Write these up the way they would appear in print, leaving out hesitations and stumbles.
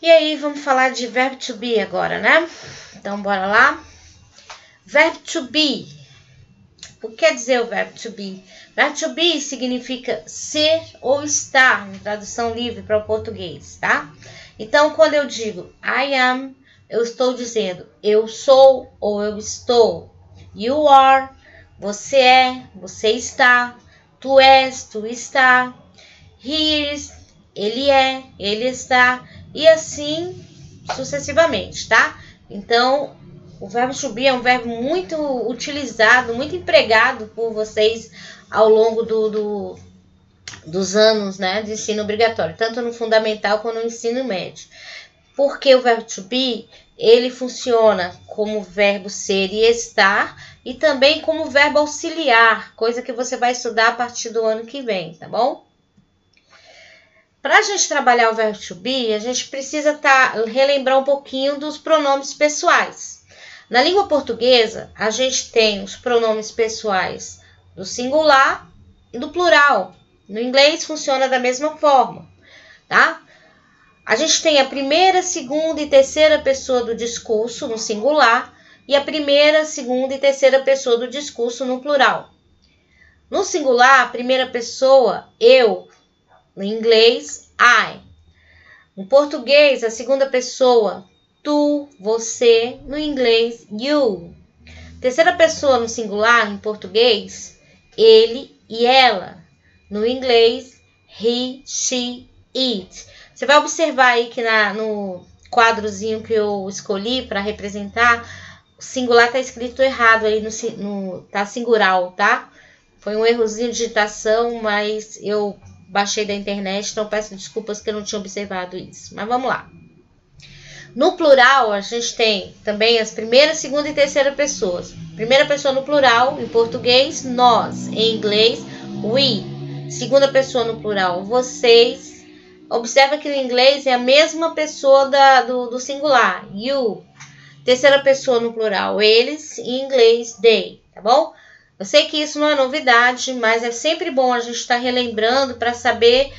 E aí, vamos falar de verbo to be agora, né? Então, bora lá. Verbo to be. O que quer dizer o verbo to be? Verbo to be significa ser ou estar, em tradução livre para o português, tá? Então, quando eu digo I am, eu estou dizendo eu sou ou eu estou. You are, você é, você está. Tu és, tu está. He is, ele é, ele está. E assim sucessivamente, tá? Então, o verbo to be é um verbo muito utilizado, muito empregado por vocês ao longo dos anos, né, de ensino obrigatório, tanto no fundamental quanto no ensino médio. Porque o verbo to be, ele funciona como verbo ser e estar e também como verbo auxiliar, coisa que você vai estudar a partir do ano que vem, tá bom? Para a gente trabalhar o verbo to be, a gente precisa relembrar um pouquinho dos pronomes pessoais. Na língua portuguesa, a gente tem os pronomes pessoais do singular e do plural. No inglês funciona da mesma forma, tá? A gente tem a primeira, segunda e terceira pessoa do discurso no singular e a primeira, segunda e terceira pessoa do discurso no plural. No singular, a primeira pessoa, eu. No inglês, I. No português, a segunda pessoa, tu, você. No inglês, you. Terceira pessoa no singular, em português, ele e ela. No inglês, he, she, it. Você vai observar aí que no quadrozinho que eu escolhi para representar, o singular tá escrito errado aí, tá singular, tá? Foi um errozinho de digitação, mas eu baixei da internet, então peço desculpas que eu não tinha observado isso. Mas vamos lá. No plural, a gente tem também as primeira, segunda e terceira pessoas. Primeira pessoa no plural, em português, nós. Em inglês, we. Segunda pessoa no plural, vocês. Observa que no inglês é a mesma pessoa do singular, you. Terceira pessoa no plural, eles. Em inglês, they. Tá bom? Eu sei que isso não é novidade, mas é sempre bom a gente estar relembrando para saber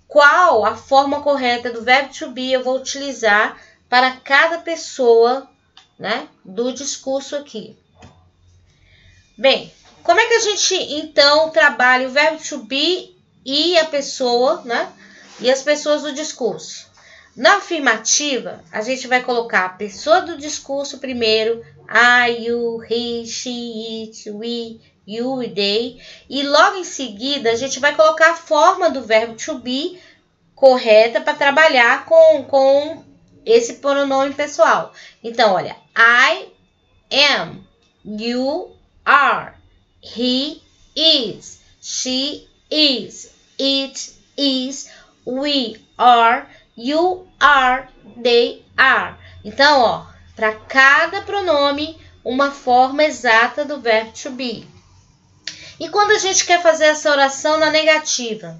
qual a forma correta do verbo to be eu vou utilizar para cada pessoa, né, do discurso aqui. Bem, como é que a gente então trabalha o verbo to be e a pessoa, né, e as pessoas do discurso? Na afirmativa, a gente vai colocar a pessoa do discurso primeiro, I, you, he, she, it, we, you e they. E logo em seguida, a gente vai colocar a forma do verbo to be correta para trabalhar com esse pronome pessoal. Então, olha, I am, you are, he is, she is, it is, we are, you are, they are. Então, ó, para cada pronome, uma forma exata do verbo to be. E quando a gente quer fazer essa oração na negativa?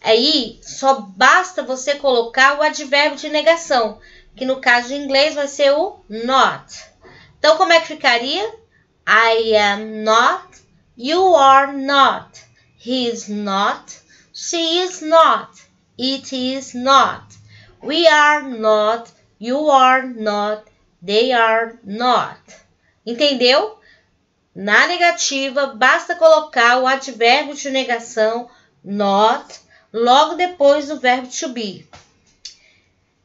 Aí, só basta você colocar o advérbio de negação, que no caso de inglês vai ser o not. Então, como é que ficaria? I am not, you are not, he is not, she is not, it is not. We are not, you are not, they are not. Entendeu? Na negativa, basta colocar o advérbio de negação, not, logo depois do verbo to be.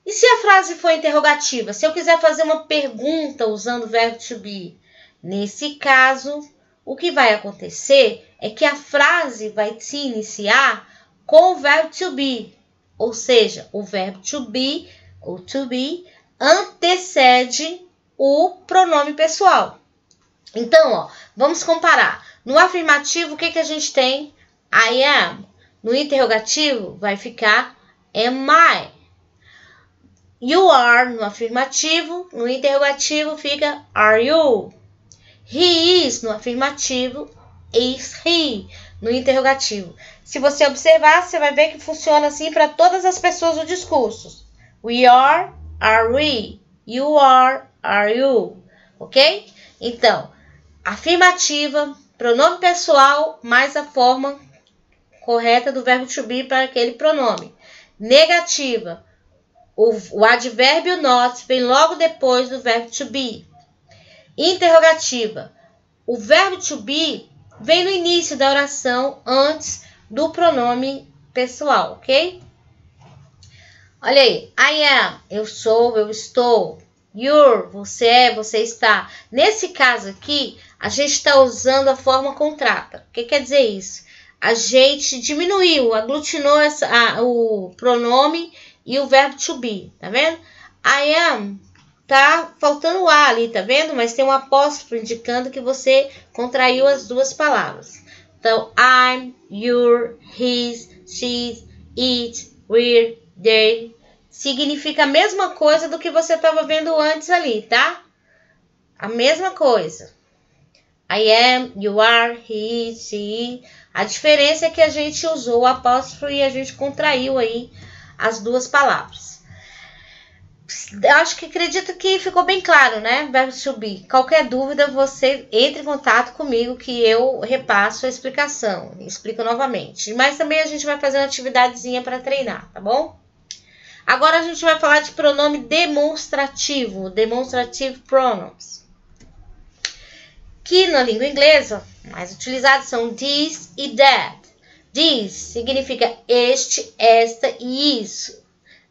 E se a frase for interrogativa? Se eu quiser fazer uma pergunta usando o verbo to be? Nesse caso, o que vai acontecer é que a frase vai se iniciar com o verbo to be. Ou seja, o verbo to be, ou to be, antecede o pronome pessoal. Então, ó, vamos comparar. No afirmativo, o que a gente tem? I am. No interrogativo, vai ficar am I. You are no afirmativo. No interrogativo, fica are you. He is no afirmativo. Is he no interrogativo. Se você observar, você vai ver que funciona assim para todas as pessoas do discurso. We are we. You are you. Ok? Então, afirmativa, pronome pessoal, mais a forma correta do verbo to be para aquele pronome. Negativa, O advérbio not vem logo depois do verbo to be. Interrogativa. O verbo to be vem no início da oração antes do pronome pessoal, ok? Olha aí. I am, eu sou, eu estou. You're, você é, você está. Nesse caso aqui, a gente está usando a forma contrata. O que quer dizer isso? A gente diminuiu, aglutinou o pronome e o verbo to be, tá vendo? I am, tá faltando o A ali, tá vendo? Mas tem um apóstrofo indicando que você contraiu as duas palavras. Então, I'm, you're, his, she's, it, we're, they. Significa a mesma coisa do que você estava vendo antes ali, tá? A mesma coisa. I am, you are, he, she. A diferença é que a gente usou o apóstrofo e a gente contraiu aí as duas palavras. Acredito que ficou bem claro, né? Verbo to be. Qualquer dúvida, você entre em contato comigo que eu repasso a explicação. Explico novamente. Mas também a gente vai fazer uma atividadezinha para treinar, tá bom? Agora a gente vai falar de pronome demonstrativo. Demonstrative pronouns. Que na língua inglesa, mais utilizados são this e that. This significa este, esta e isso.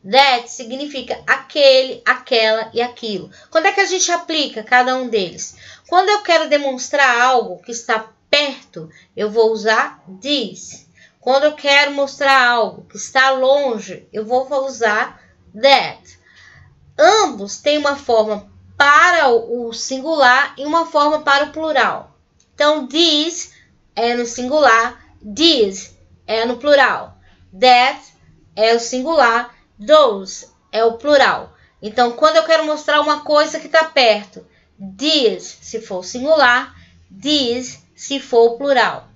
That significa aquele, aquela e aquilo. Quando é que a gente aplica cada um deles? Quando eu quero demonstrar algo que está perto, eu vou usar this. Quando eu quero mostrar algo que está longe, eu vou usar that. Ambos têm uma forma para o singular e uma forma para o plural. Então, this é no singular, this é no plural, that é o singular, those é o plural. Então, quando eu quero mostrar uma coisa que está perto, this se for singular, this se for plural.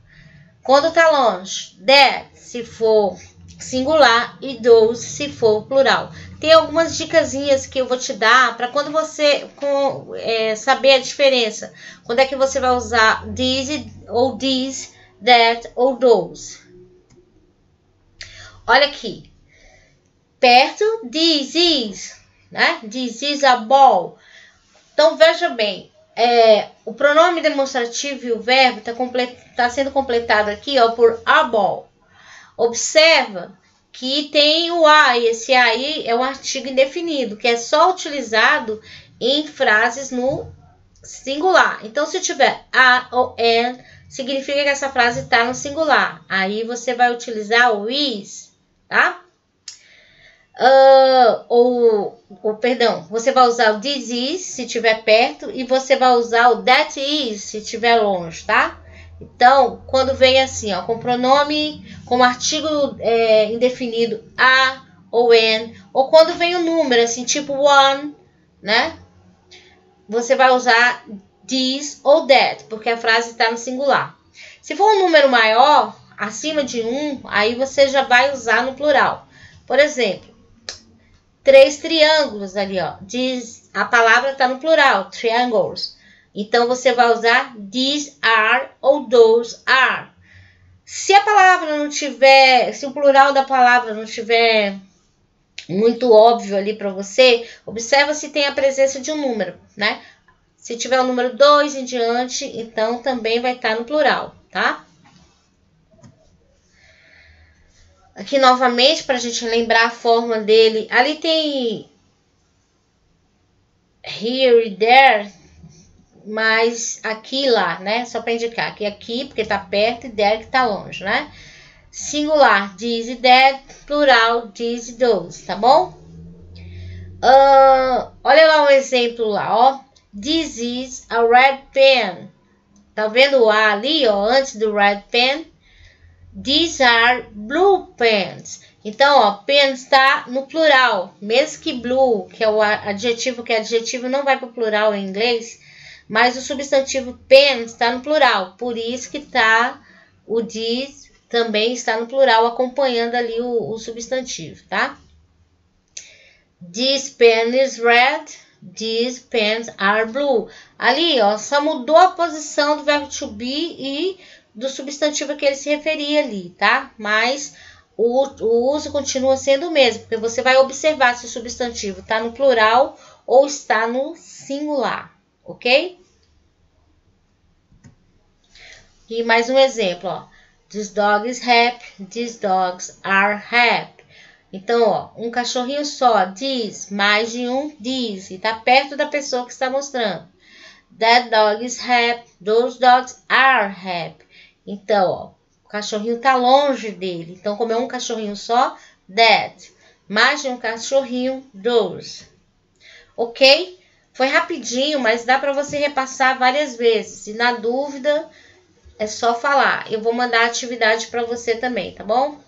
Quando está longe, that se for singular e those se for plural. Tem algumas dicasinhas que eu vou te dar para quando você saber a diferença. Quando é que você vai usar this ou this, that ou those. Olha aqui. Perto, this is, né? This is a ball. Então, veja bem. O pronome demonstrativo e o verbo está sendo completado aqui, ó, por a ball. Observa que tem o a, e esse aí é um artigo indefinido, que é só utilizado em frases no singular. Então, se tiver a ou an, significa que essa frase está no singular. Aí você vai utilizar o is, tá? Perdão, você vai usar o this is se estiver perto e você vai usar o that is se estiver longe, tá? Então, quando vem assim, ó, com pronome, com artigo indefinido a ou an, ou quando vem o número, assim, tipo one, né? Você vai usar this ou that, porque a frase está no singular. Se for um número maior, acima de 1, aí você já vai usar no plural. Por exemplo, 3 triângulos ali, ó. A palavra está no plural, triangles. Então, você vai usar these are ou those are. Se a palavra não tiver, se o plural da palavra não tiver muito óbvio ali para você, observa se tem a presença de um número, né? Se tiver o número 2 em diante, então também vai estar no plural, tá? Aqui novamente, para a gente lembrar a forma dele, ali tem here e there, mas aqui e lá, né? Só para indicar que aqui, porque tá perto, e there que tá longe, né? Singular, this e that, plural, this e those, tá bom? Olha lá um exemplo lá, ó. This is a red pen. Tá vendo o A ali, ó, antes do red pen? These are blue pens. Então, ó, pen está no plural. Mesmo que blue, que é o adjetivo, não vai para o plural em inglês, mas o substantivo pen está no plural. Por isso que tá o this também está no plural, acompanhando ali o substantivo, tá? This pen is red. These pens are blue. Ali, ó, só mudou a posição do verbo to be e do substantivo a que ele se referia ali, tá? Mas o uso continua sendo o mesmo, porque você vai observar se o substantivo está no plural ou está no singular, ok? E mais um exemplo, ó. This dog is happy, these dogs are happy. Então, ó, um cachorrinho só, this, mais de um, this, e tá perto da pessoa que está mostrando. That dog is happy, those dogs are happy. Então, ó, o cachorrinho tá longe dele. Então, como é um cachorrinho só, that. Mais de um cachorrinho, those. Ok? Foi rapidinho, mas dá para você repassar várias vezes. E na dúvida, é só falar. Eu vou mandar a atividade para você também, tá bom?